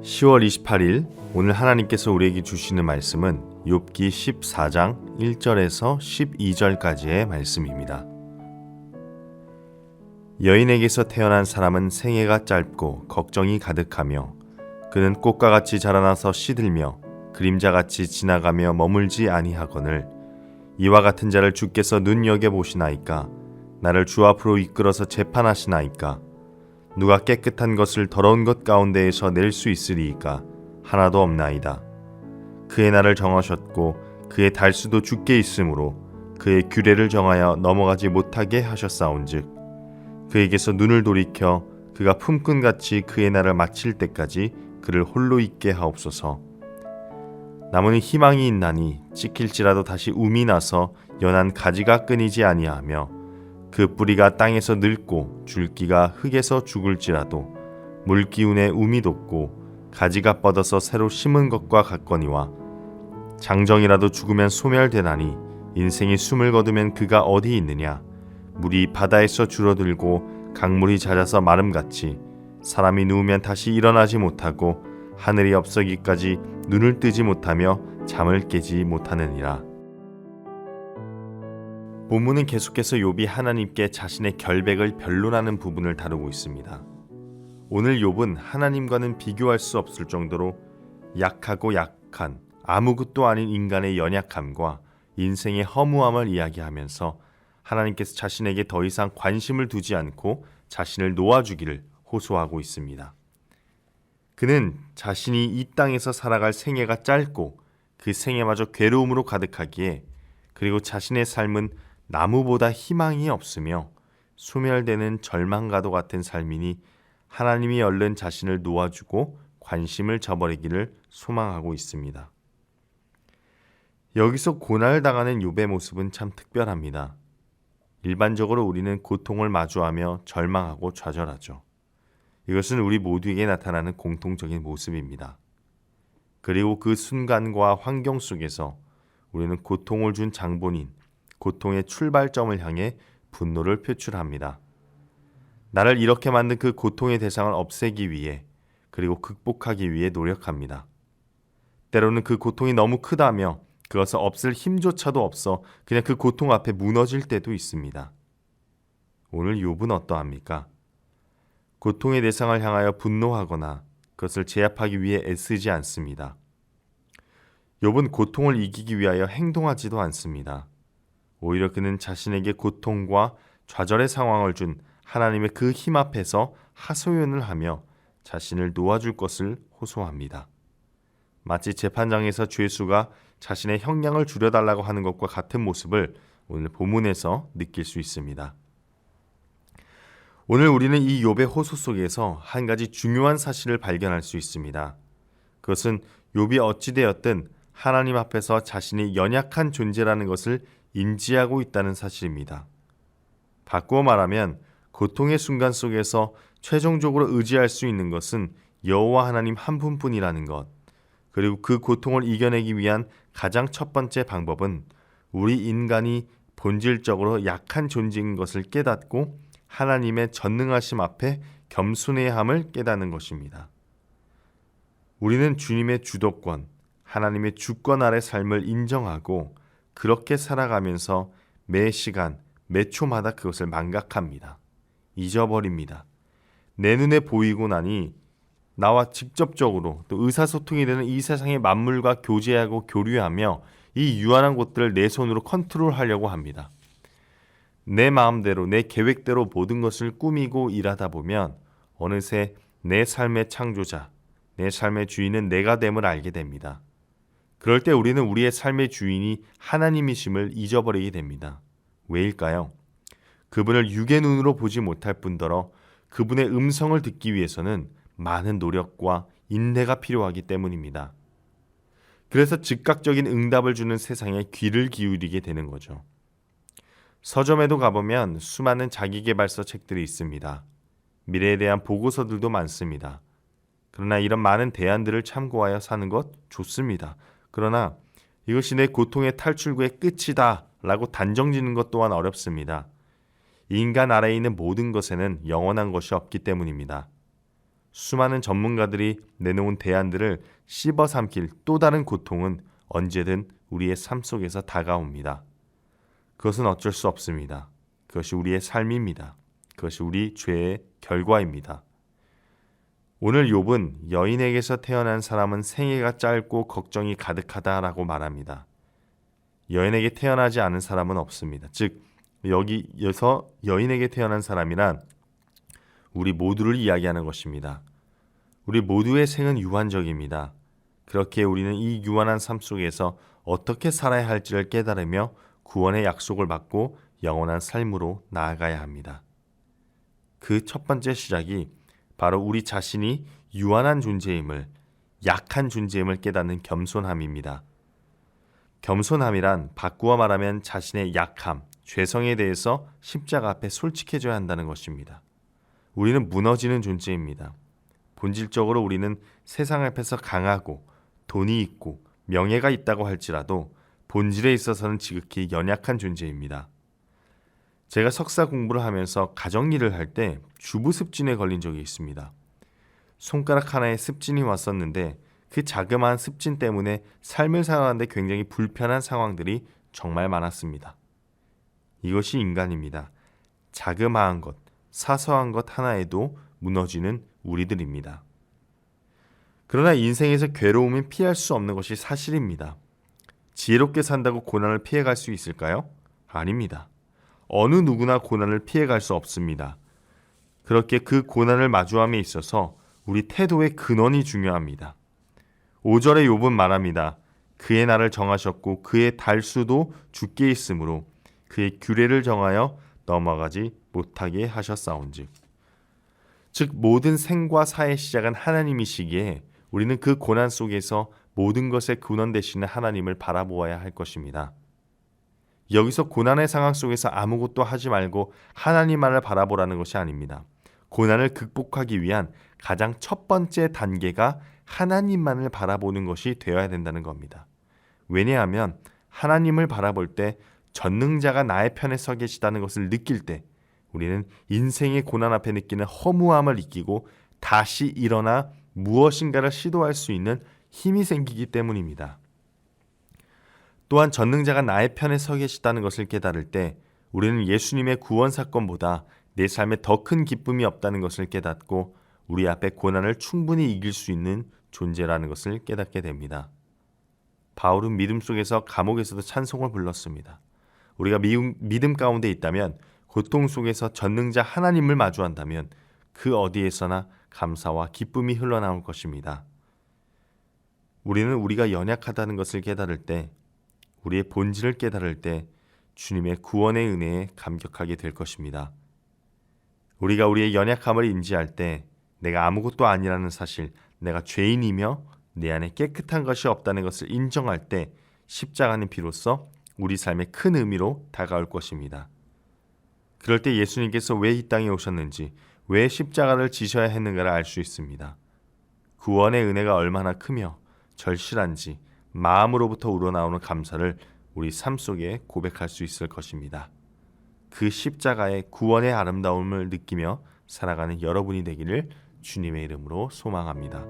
10월 28일 오늘 하나님께서 우리에게 주시는 말씀은 욥기 14장 1절에서 12절까지의 말씀입니다. 여인에게서 태어난 사람은 생애가 짧고 걱정이 가득하며 그는 꽃과 같이 자라나서 시들며 그림자같이 지나가며 머물지 아니하거늘 이와 같은 자를 주께서 눈여겨보시나이까. 나를 주 앞으로 이끌어서 재판하시나이까. 누가 깨끗한 것을 더러운 것 가운데에서 낼 수 있으리이까. 하나도 없나이다. 그의 날을 정하셨고 그의 달수도 주께 있으므로 그의 규례를 정하여 넘어가지 못하게 하셨사온즉 그에게서 눈을 돌이켜 그가 품꾼같이 그의 날을 마칠 때까지 그를 홀로 있게 하옵소서. 나무는 희망이 있나니 찍힐지라도 다시 움이 나서 연한 가지가 끊이지 아니하며 그 뿌리가 땅에서 늙고 줄기가 흙에서 죽을지라도 물기운에 움이 돋고 가지가 뻗어서 새로 심은 것과 같거니와 장정이라도 죽으면 소멸되나니 인생이 숨을 거두면 그가 어디 있느냐. 물이 바다에서 줄어들고 강물이 잦아서 마름같이 사람이 누우면 다시 일어나지 못하고 하늘이 없어기까지 눈을 뜨지 못하며 잠을 깨지 못하느니라. 본문은 계속해서 욥이 하나님께 자신의 결백을 변론하는 부분을 다루고 있습니다. 오늘 욥은 하나님과는 비교할 수 없을 정도로 약하고 약한 아무것도 아닌 인간의 연약함과 인생의 허무함을 이야기하면서 하나님께서 자신에게 더 이상 관심을 두지 않고 자신을 놓아주기를 호소하고 있습니다. 그는 자신이 이 땅에서 살아갈 생애가 짧고 그 생애마저 괴로움으로 가득하기에 그리고 자신의 삶은 나무보다 희망이 없으며 소멸되는 절망과도 같은 삶이니 하나님이 얼른 자신을 놓아주고 관심을 저버리기를 소망하고 있습니다. 여기서 고난당하는 욥의 모습은 참 특별합니다. 일반적으로 우리는 고통을 마주하며 절망하고 좌절하죠. 이것은 우리 모두에게 나타나는 공통적인 모습입니다. 그리고 그 순간과 환경 속에서 우리는 고통을 준 장본인, 고통의 출발점을 향해 분노를 표출합니다. 나를 이렇게 만든 그 고통의 대상을 없애기 위해 그리고 극복하기 위해 노력합니다. 때로는 그 고통이 너무 크다며 그것을 없앨 힘조차도 없어 그냥 그 고통 앞에 무너질 때도 있습니다. 오늘 욥은 어떠합니까? 고통의 대상을 향하여 분노하거나 그것을 제압하기 위해 애쓰지 않습니다. 욥은 고통을 이기기 위하여 행동하지도 않습니다. 오히려 그는 자신에게 고통과 좌절의 상황을 준 하나님의 그 힘 앞에서 하소연을 하며 자신을 놓아줄 것을 호소합니다. 마치 재판장에서 죄수가 자신의 형량을 줄여달라고 하는 것과 같은 모습을 오늘 본문에서 느낄 수 있습니다. 오늘 우리는 이 욥의 호소 속에서 한 가지 중요한 사실을 발견할 수 있습니다. 그것은 욥이 어찌되었든 하나님 앞에서 자신이 연약한 존재라는 것을 인지하고 있다는 사실입니다. 바꾸어 말하면 고통의 순간 속에서 최종적으로 의지할 수 있는 것은 여호와 하나님 한 분뿐이라는 것, 그리고 그 고통을 이겨내기 위한 가장 첫 번째 방법은 우리 인간이 본질적으로 약한 존재인 것을 깨닫고 하나님의 전능하심 앞에 겸손해야 함을 깨닫는 것입니다. 우리는 주님의 주도권, 하나님의 주권 아래 삶을 인정하고 그렇게 살아가면서 매 시간, 매 초마다 그것을 망각합니다. 잊어버립니다. 내 눈에 보이고 나니 나와 직접적으로 또 의사소통이 되는 이 세상의 만물과 교제하고 교류하며 이 유한한 것들을 내 손으로 컨트롤하려고 합니다. 내 마음대로 내 계획대로 모든 것을 꾸미고 일하다 보면 어느새 내 삶의 창조자, 내 삶의 주인은 내가 됨을 알게 됩니다. 그럴 때 우리는 우리의 삶의 주인이 하나님이심을 잊어버리게 됩니다. 왜일까요? 그분을 육의 눈으로 보지 못할 뿐더러 그분의 음성을 듣기 위해서는 많은 노력과 인내가 필요하기 때문입니다. 그래서 즉각적인 응답을 주는 세상에 귀를 기울이게 되는 거죠. 서점에도 가보면 수많은 자기계발서 책들이 있습니다. 미래에 대한 보고서들도 많습니다. 그러나 이런 많은 대안들을 참고하여 사는 것 좋습니다. 그러나 이것이 내 고통의 탈출구의 끝이다 라고 단정짓는 것 또한 어렵습니다. 인간 아래에 있는 모든 것에는 영원한 것이 없기 때문입니다. 수많은 전문가들이 내놓은 대안들을 씹어 삼킬 또 다른 고통은 언제든 우리의 삶 속에서 다가옵니다. 그것은 어쩔 수 없습니다. 그것이 우리의 삶입니다. 그것이 우리 죄의 결과입니다. 오늘 욥은 여인에게서 태어난 사람은 생애가 짧고 걱정이 가득하다라고 말합니다. 여인에게 태어나지 않은 사람은 없습니다. 즉 여기에서 여인에게 태어난 사람이란 우리 모두를 이야기하는 것입니다. 우리 모두의 생은 유한적입니다. 그렇게 우리는 이 유한한 삶 속에서 어떻게 살아야 할지를 깨달으며 구원의 약속을 받고 영원한 삶으로 나아가야 합니다. 그 첫 번째 시작이 바로 우리 자신이 유한한 존재임을, 약한 존재임을 깨닫는 겸손함입니다. 겸손함이란 바꾸어 말하면 자신의 약함, 죄성에 대해서 십자가 앞에 솔직해져야 한다는 것입니다. 우리는 무너지는 존재입니다. 본질적으로 우리는 세상 앞에서 강하고 돈이 있고 명예가 있다고 할지라도 본질에 있어서는 지극히 연약한 존재입니다. 제가 석사 공부를 하면서 가정일을 할 때 주부 습진에 걸린 적이 있습니다. 손가락 하나에 습진이 왔었는데 그 자그마한 습진 때문에 삶을 살아가는데 굉장히 불편한 상황들이 정말 많았습니다. 이것이 인간입니다. 자그마한 것, 사소한 것 하나에도 무너지는 우리들입니다. 그러나 인생에서 괴로움은 피할 수 없는 것이 사실입니다. 지혜롭게 산다고 고난을 피해갈 수 있을까요? 아닙니다. 어느 누구나 고난을 피해갈 수 없습니다. 그렇게 그 고난을 마주함에 있어서 우리 태도의 근원이 중요합니다. 5절에 욥은 말합니다. 그의 날을 정하셨고 그의 달수도 주께 있으므로 그의 규례를 정하여 넘어가지 못하게 하셨사온즉. 즉 모든 생과 사의 시작은 하나님이시기에 우리는 그 고난 속에서 모든 것의 근원 되시는 하나님을 바라보아야 할 것입니다. 여기서 고난의 상황 속에서 아무것도 하지 말고 하나님만을 바라보라는 것이 아닙니다. 고난을 극복하기 위한 가장 첫 번째 단계가 하나님만을 바라보는 것이 되어야 된다는 겁니다. 왜냐하면 하나님을 바라볼 때 전능자가 나의 편에 서 계시다는 것을 느낄 때 우리는 인생의 고난 앞에 느끼는 허무함을 느끼고 다시 일어나 무엇인가를 시도할 수 있는 힘이 생기기 때문입니다. 또한 전능자가 나의 편에 서 계시다는 것을 깨달을 때 우리는 예수님의 구원 사건보다 내 삶에 더 큰 기쁨이 없다는 것을 깨닫고 우리 앞에 고난을 충분히 이길 수 있는 존재라는 것을 깨닫게 됩니다. 바울은 믿음 속에서 감옥에서도 찬송을 불렀습니다. 우리가 믿음 가운데 있다면, 고통 속에서 전능자 하나님을 마주한다면 그 어디에서나 감사와 기쁨이 흘러나올 것입니다. 우리는 우리가 연약하다는 것을 깨달을 때, 우리의 본질을 깨달을 때 주님의 구원의 은혜에 감격하게 될 것입니다. 우리가 우리의 연약함을 인지할 때 내가 아무것도 아니라는 사실, 내가 죄인이며 내 안에 깨끗한 것이 없다는 것을 인정할 때 십자가는 비로소 우리 삶의 큰 의미로 다가올 것입니다. 그럴 때 예수님께서 왜 이 땅에 오셨는지, 왜 십자가를 지셔야 했는가를 알 수 있습니다. 구원의 은혜가 얼마나 크며 절실한지 마음으로부터 우러나오는 감사를 우리 삶 속에 고백할 수 있을 것입니다. 그 십자가의 구원의 아름다움을 느끼며 살아가는 여러분이 되기를 주님의 이름으로 소망합니다.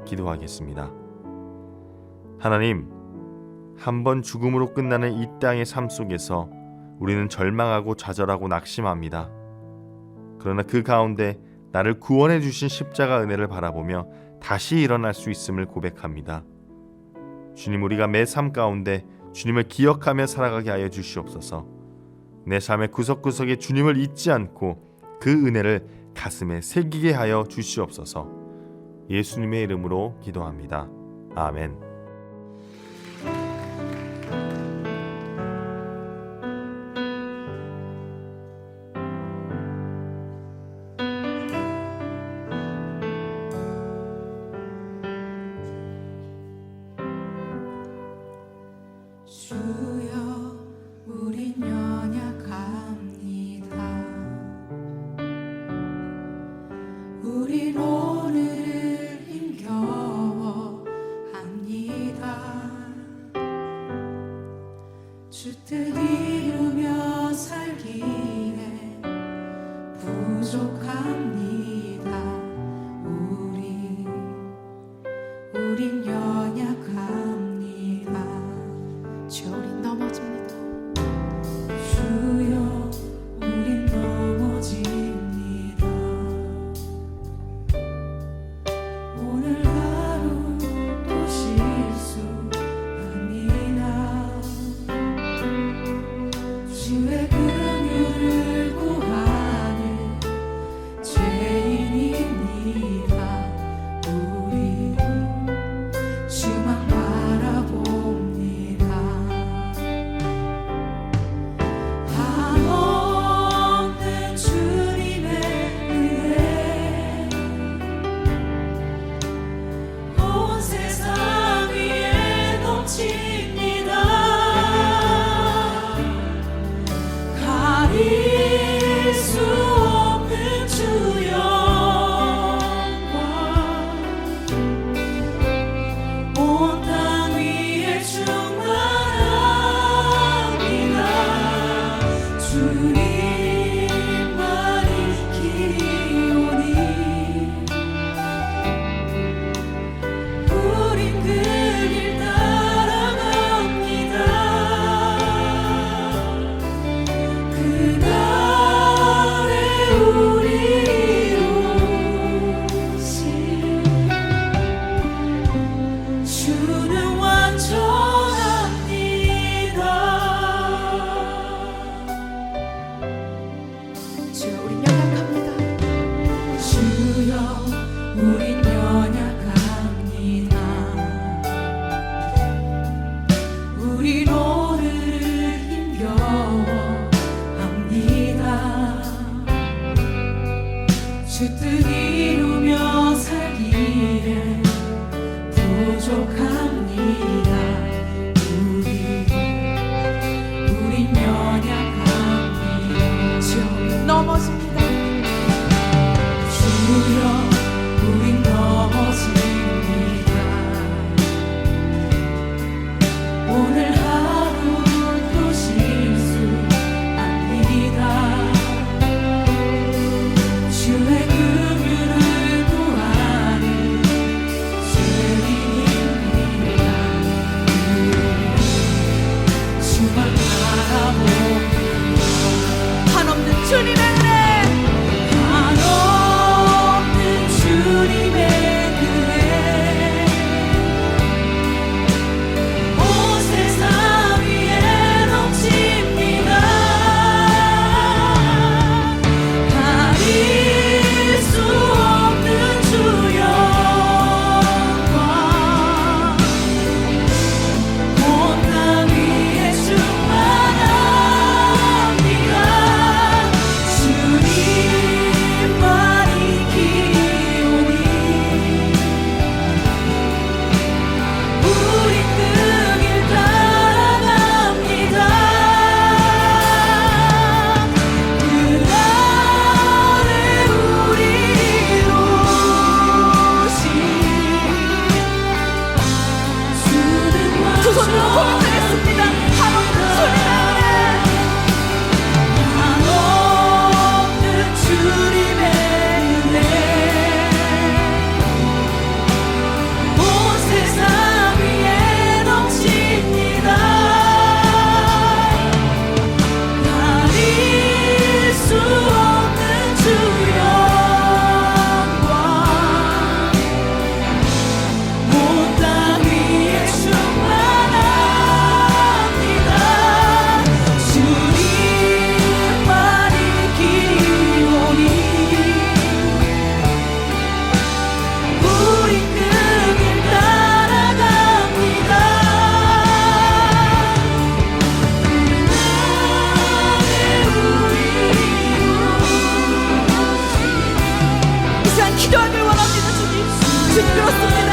기도하겠습니다. 하나님, 한번 죽음으로 끝나는 이 땅의 삶 속에서 우리는 절망하고 좌절하고 낙심합니다. 그러나 그 가운데 나를 구원해 주신 십자가 은혜를 바라보며 다시 일어날 수 있음을 고백합니다. 주님, 우리가 매 삶 가운데 주님을 기억하며 살아가게 하여 주시옵소서. 내 삶의 구석구석에 주님을 잊지 않고 그 은혜를 가슴에 새기게 하여 주시옵소서. 예수님의 이름으로 기도합니다. 아멘. 주여, 우린 연약합니다. 우린 오늘을 힘겨워합니다. 주 뜻 이루며 살기에 부족합니다. 주 뜻 이루며 살기에 부족합니다. 우린 연약합니다. 주여 넘어집니다. 주여 우린 넘어집니다. 오늘 하루도 실수합니다. 주의 긍휼을 구하는 죄인입니다. 주만 바라봅니다. 한없는 주님의 은혜, 한없는 주님의 은혜 온 세상 위에 넘칩니다. 가릴 수 없는 주 영광 온 땅 위에 충만합니다. 주님만이 기오니 우리 그 길 따라갑니다. 그 안에 우리 오신 주는 두 손으로 고백하겠습니다. 한없는 주님의 은혜, 한없는 주님의 은혜 온 세상 위에 넘칩니다. 가릴 수 없는 주 영광 온 땅 위에 충만합니다. 주님만이 기오니 우리 그 길 따라갑니다. 이 시간 기도하길 원합니다. 주님, 주님 그렇습니다.